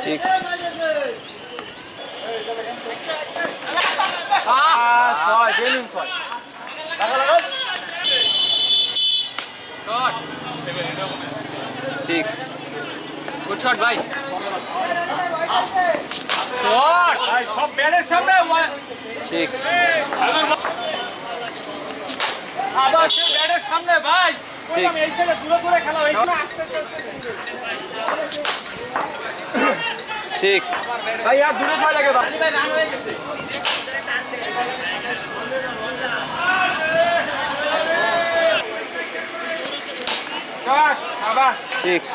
Six. Six. Good shot ভাই। Shot ভাই, সব ব্যাটের সামনে। সিক্স। আবার সে ব্যাটের সামনে ভাই। সিক্স। এই ছেলে দূরে দূরে খেলা হয়েছে। সিক্স ভাই, আর দূরে ভয় লাগে ভাই। রান হয়ে গেছে। শট আবার। সিক্স।